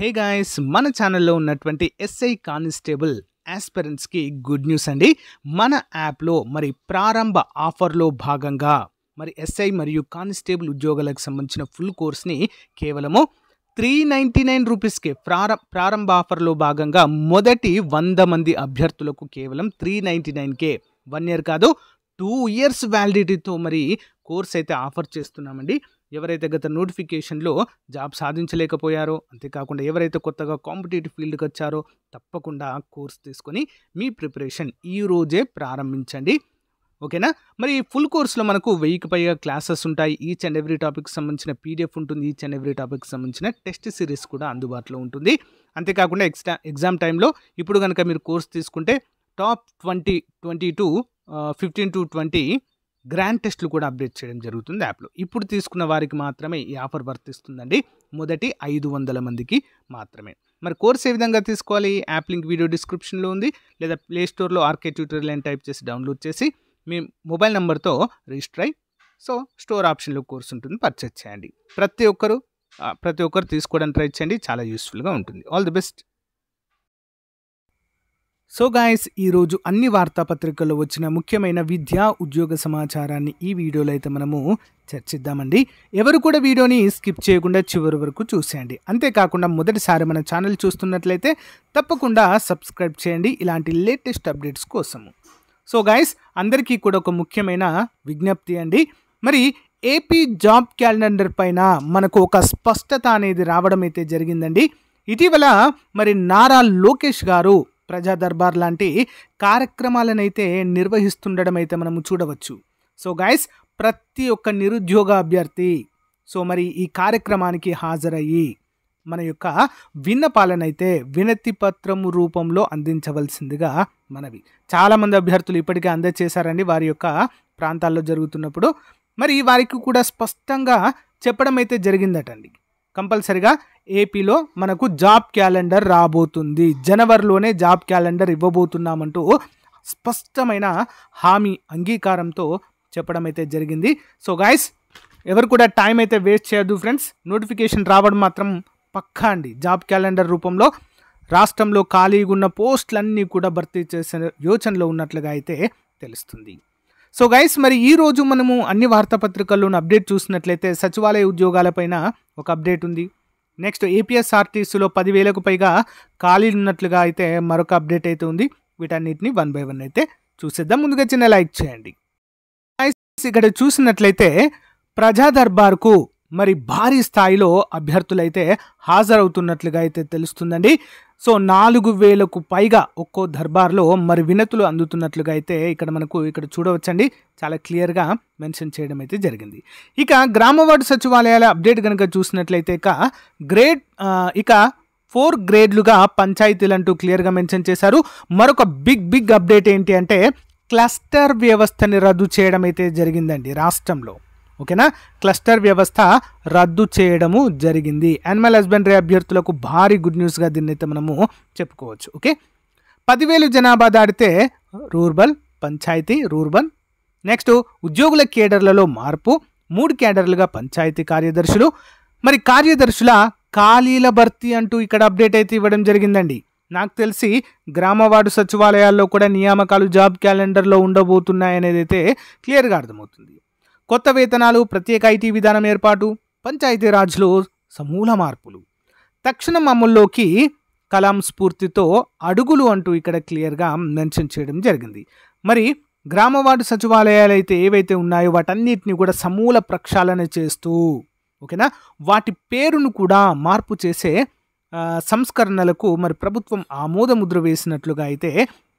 Hey guys, మన ఛానల్లో ఉన్నటువంటి ఎస్ఐ కానిస్టేబుల్ ఆస్పిరెంట్స్కి గుడ్ న్యూస్ అండి. మన యాప్లో ప్రారంభ ఆఫర్లో భాగంగా ఎస్ఐ మరియు కానిస్టేబుల్ ఉద్యోగాలకు సంబంధించిన ఫుల్ కోర్స్ని కేవలము 399 రూపీస్కే ప్రారంభ ఆఫర్లో భాగంగా మొదటి 100 మంది అభ్యర్థులకు కేవలం 399కే 1 ఇయర్ కాదు 2 ఇయర్స్ వ్యాలిడిటీతో కోర్స్ అయితే ఆఫర్ చేస్తున్నామండి. ఎవరైతే గత నోటిఫికేషన్లో జాబ్ సాధించలేకపోయారో, అంతేకాకుండా ఎవరైతే కొత్తగా కాంపిటేటివ్ ఫీల్డ్కి వచ్చారో తప్పకుండా కోర్స్ తీసుకొని మీ ప్రిపరేషన్ ఈ రోజే ప్రారంభించండి. ఓకేనా? ఫుల్ కోర్స్లో మనకు 1000కి పైగా క్లాసెస్ ఉంటాయి. ఈచ్ అండ్ ఎవ్రీ టాపిక్ సంబంధించిన పీడిఎఫ్ ఉంటుంది. ఈచ్ అండ్ ఎవ్రీ టాపిక్ సంబంధించిన టెస్ట్ సిరీస్ కూడా అందుబాటులో ఉంటుంది. అంతేకాకుండా ఎగ్జామ్ టైంలో ఇప్పుడు కనుక మీరు కోర్స్ తీసుకుంటే టాప్ 2022 15 to 20 గ్రాండ్ టెస్ట్లు కూడా అప్డేట్ చేయడం జరుగుతుంది యాప్లో. ఇప్పుడు తీసుకున్న వారికి మాత్రమే ఈ ఆఫర్ వర్తిస్తుందండి. మొదటి 500 మందికి మాత్రమే. కోర్స్ ఏ విధంగా తీసుకోవాలి? యాప్ లింక్ వీడియో డిస్క్రిప్షన్లో ఉంది, లేదా ప్లే స్టోర్లో ఆర్కే ట్యూటోరియల్ అని టైప్ చేసి డౌన్లోడ్ చేసి మీ మొబైల్ నెంబర్తో రిజిస్టర్ అయ్యి స్టోర్ ఆప్షన్లో కోర్స్ ఉంటుంది, పర్చేజ్ చేయండి. ప్రతి ఒక్కరు తీసుకోవడానికి ట్రై చేయండి, చాలా యూస్ఫుల్గా ఉంటుంది. All the best. So guys, ఈరోజు అన్ని వార్తాపత్రికల్లో వచ్చిన ముఖ్యమైన విద్యా ఉద్యోగ సమాచారాన్ని ఈ వీడియోలో అయితే మనము చర్చిద్దామండి. ఎవరు కూడా వీడియోని స్కిప్ చేయకుండా చివరి వరకు చూసేయండి. అంతేకాకుండా మొదటిసారి మన ఛానల్ చూస్తున్నట్లయితే తప్పకుండా సబ్స్క్రైబ్ చేయండి ఇలాంటి లేటెస్ట్ అప్డేట్స్ కోసము. సో గాయస్, అందరికీ కూడా ఒక ముఖ్యమైన విజ్ఞప్తి అండి. ఏపీ జాబ్ క్యాలెండర్ పైన మనకు ఒక స్పష్టత అనేది రావడం అయితే జరిగిందండి. ఇటీవల నారా లోకేష్ గారు ప్రజా దర్బార్ లాంటి కార్యక్రమాలనైతే నిర్వహిస్తుండడం అయితే మనము చూడవచ్చు. సో గాయస్, ప్రతి ఒక్క నిరుద్యోగ అభ్యర్థి ఈ కార్యక్రమానికి హాజరయ్యి మన యొక్క విన్నపాలనైతే వినతి పత్రము రూపంలో అందించవలసిందిగా మనవి. చాలామంది అభ్యర్థులు ఇప్పటికే అందజేశారండి వారి యొక్క ప్రాంతాల్లో జరుగుతున్నప్పుడు. వారికి కూడా స్పష్టంగా చెప్పడం అయితే జరిగిందటండి. కంపల్సరిగా ఏపీలో మనకు జాబ్ క్యాలెండర్ రాబోతుంది, జనవరిలోనే జాబ్ క్యాలెండర్ ఇవ్వబోతున్నామంటూ స్పష్టమైన హామీ అంగీకారంతో చెప్పడం అయితే జరిగింది. సో గాయస్, ఎవరు కూడా టైం అయితే వేస్ట్ చేయొద్దు ఫ్రెండ్స్. నోటిఫికేషన్ రావడం మాత్రం పక్కా అండి. జాబ్ క్యాలెండర్ రూపంలో రాష్ట్రంలో ఖాళీగా ఉన్న పోస్టులన్నీ కూడా భర్తీ చేసే యోచనలో ఉన్నట్లుగా అయితే తెలుస్తుంది. సో గైస్, ఈరోజు మనము అన్ని వార్తాపత్రికల్లోని అప్డేట్ చూసినట్లయితే సచివాలయ ఉద్యోగాలపైన ఒక అప్డేట్ ఉంది. నెక్స్ట్ ఏపీఎస్ఆర్టీసీలో 10,000కు పైగా ఖాళీలు ఉన్నట్లుగా అయితే మరొక అప్డేట్ అయితే ఉంది. వీటన్నిటిని 1 by 1 అయితే చూసేద్దాం. ముందుగా చిన్న లైక్ చేయండి. ఇక్కడ చూసినట్లయితే ప్రజా దర్బార్కు భారీ స్థాయిలో అభ్యర్థులైతే హాజరవుతున్నట్లుగా అయితే తెలుస్తుందండి. సో 4,000కు పైగా ఒక్కో దర్బార్లో వినతులు అందుతున్నట్లుగా అయితే ఇక్కడ చూడవచ్చండి. చాలా క్లియర్గా మెన్షన్ చేయడం అయితే జరిగింది. ఇక గ్రామ వార్డు సచివాలయాల అప్డేట్ కనుక చూసినట్లయితే ఇక 4 గ్రేడ్లుగా పంచాయతీలు అంటూ క్లియర్గా మెన్షన్ చేశారు. మరొక బిగ్ అప్డేట్ ఏంటి అంటే క్లస్టర్ వ్యవస్థని రద్దు చేయడం అయితే జరిగిందండి రాష్ట్రంలో. ఓకేనా? క్లస్టర్ వ్యవస్థ రద్దు చేయడము జరిగింది. యానిమల్ హస్బెండరీ అభ్యర్థులకు భారీ గుడ్ న్యూస్గా దీన్ని అయితే మనము చెప్పుకోవచ్చు. ఓకే, 10,000 జనాభా దాటితే రూర్బన్ పంచాయతీ రూర్బన్. నెక్స్ట్ ఉద్యోగుల కేడర్లలో మార్పు, 3 కేడర్లుగా పంచాయతీ కార్యదర్శులు. కార్యదర్శుల ఖాళీల భర్తీ అంటూ ఇక్కడ అప్డేట్ అయితే ఇవ్వడం జరిగిందండి. నాకు తెలిసి గ్రామ వార్డు సచివాలయాల్లో కూడా నియామకాలు జాబ్ క్యాలెండర్లో ఉండబోతున్నాయనేది అయితే క్లియర్గా అర్థమవుతుంది. కొత్త వేతనాలు, ప్రత్యేక ఐటీ విధానం ఏర్పాటు, పంచాయతీరాజ్లో సమూల మార్పులు, తక్షణం అమల్లోకి కలాం స్ఫూర్తితో అడుగులు అంటూ ఇక్కడ క్లియర్గా మెన్షన్ చేయడం జరిగింది. గ్రామ వార్డు సచివాలయాలు అయితే ఏవైతే ఉన్నాయో వాటన్నిటిని కూడా సమూల ప్రక్షాళన చేస్తూ, ఓకేనా, వాటి పేరును కూడా మార్పు చేసే సంస్కరణలకు ప్రభుత్వం ఆమోదముద్ర వేసినట్లుగా అయితే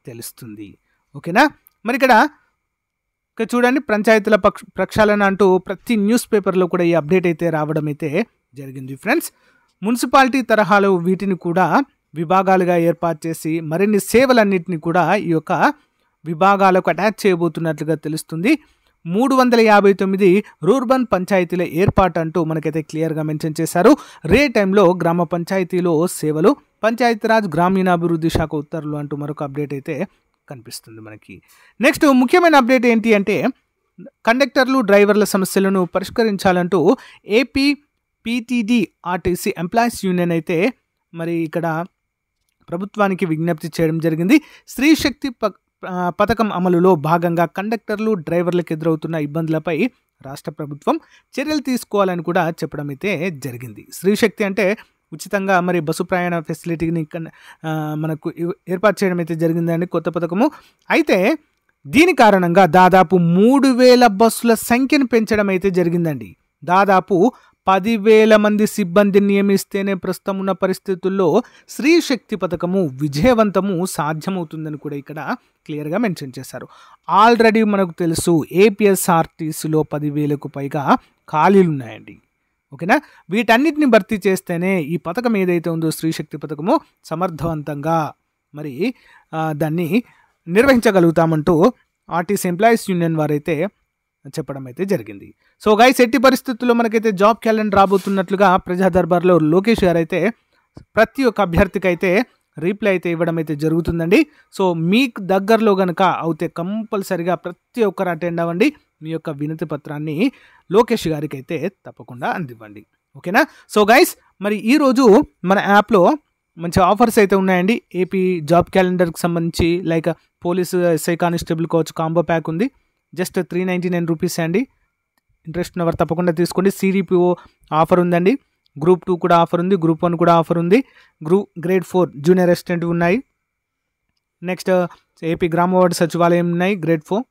తెలుస్తుంది. ఓకేనా? ఇక్కడ చూడండి, పంచాయతీల ప్రక్షాళన అంటూ ప్రతి న్యూస్ పేపర్లో కూడా ఈ అప్డేట్ అయితే రావడం అయితే జరిగింది ఫ్రెండ్స్. మున్సిపాలిటీ తరహాలో వీటిని కూడా విభాగాలుగా ఏర్పాటు చేసి మరిన్ని సేవలన్నింటినీ కూడా ఈ యొక్క విభాగాలకు అటాచ్ చేయబోతున్నట్లుగా తెలుస్తుంది. 359 రూర్బన్ పంచాయతీల ఏర్పాటు అంటూ మనకైతే క్లియర్గా మెన్షన్ చేశారు. టైంలో గ్రామ పంచాయతీలో సేవలు, పంచాయతీరాజ్ గ్రామీణాభివృద్ధి శాఖ ఉత్తర్వులు అంటూ మరొక అప్డేట్ అయితే కనిపిస్తుంది మనకి. నెక్స్ట్ ముఖ్యమైన అప్డేట్ ఏంటి అంటే కండక్టర్లు, డ్రైవర్ల సమస్యలను పరిష్కరించాలంటూ AP PTD RTC employees union అయితే మరి ఇక్కడ ప్రభుత్వానికి విజ్ఞప్తి చేయడం జరిగింది. స్త్రీ శక్తి పథకం అమలులో భాగంగా కండక్టర్లు, డ్రైవర్లకు ఎదురవుతున్న ఇబ్బందులపై రాష్ట్ర ప్రభుత్వం చర్యలు తీసుకోవాలని కూడా చెప్పడం అయితే జరిగింది. స్త్రీ శక్తి అంటే ఉచితంగా మరి బస్సు ప్రయాణ ఫెసిలిటీని మనకు ఏర్పాటు చేయడం అయితే జరిగిందండి, కొత్త పథకము. అయితే దీని కారణంగా దాదాపు 3000 బస్సుల సంఖ్యను పెంచడం అయితే జరిగిందండి. దాదాపు 10,000 మంది సిబ్బందిని నియమిస్తేనే ప్రస్తుతం ఉన్న పరిస్థితుల్లో స్త్రీ శక్తి పథకము విజయవంతము సాధ్యమవుతుందని కూడా ఇక్కడ క్లియర్గా మెన్షన్ చేశారు. ఆల్రెడీ మనకు తెలుసు ఏపీఎస్ఆర్టీసీలో 10,000కు పైగా ఖాళీలు ఉన్నాయండి. ఓకేనా, వీటన్నిటిని భర్తీ చేస్తేనే ఈ పథకం ఏదైతే ఉందో స్త్రీ శక్తి పథకము సమర్థవంతంగా మరి దాన్ని నిర్వహించగలుగుతామంటూ ఆర్టీసీ ఎంప్లాయీస్ యూనియన్ వారైతే చెప్పడం అయితే జరిగింది. సో గైస్, ఎట్టి పరిస్థితుల్లో మనకైతే జాబ్ క్యాలెండర్ రాబోతున్నట్లుగా ప్రజా దర్బార్లో లోకేష్ గారు అయితే ప్రతి ఒక్క అభ్యర్థికి అయితే రీప్లై అయితే ఇవ్వడం అయితే జరుగుతుందండి. సో మీకు దగ్గరలో కనుక అయితే కంపల్సరిగా ప్రతి ఒక్కరు అటెండ్ అవ్వండి. మీ యొక్క వినతి పత్రాన్ని లోకేష్ గారికి అయితే తప్పకుండా అందివ్వండి. ఓకేనా. సో గైస్, మరి ఈరోజు మన యాప్లో మంచి ఆఫర్స్ అయితే ఉన్నాయండి. ఏపీ జాబ్ క్యాలెండర్కి సంబంధించి like police, SI constable coach combo pack ఉంది. జస్ట్ 399 రూపీస్ అండి. ఇంట్రెస్ట్ ఉన్నవారు తప్పకుండా తీసుకోండి. సిడిపిఓ ఆఫర్ ఉందండి. గ్రూప్ 2 కూడా ఆఫర్ ఉంది. గ్రూప్ 1 కూడా ఆఫర్ ఉంది. గ్రేడ్ 4 జూనియర్ అసిస్టెంట్ ఉన్నాయి. నెక్స్ట్ ఏపీ గ్రామ వార్డు సచివాలయం ఉన్నాయి, grade 4.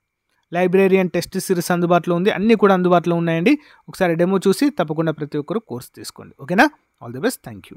Library and test series అందుబాటులో ఉంది. అన్నీ కూడా అందుబాటులో ఉన్నాయండి. ఒకసారి డెమో చూసి తప్పకుండా ప్రతి ఒక్కరు కోర్స్ తీసుకోండి. ఓకేనా. All the best. Thank you.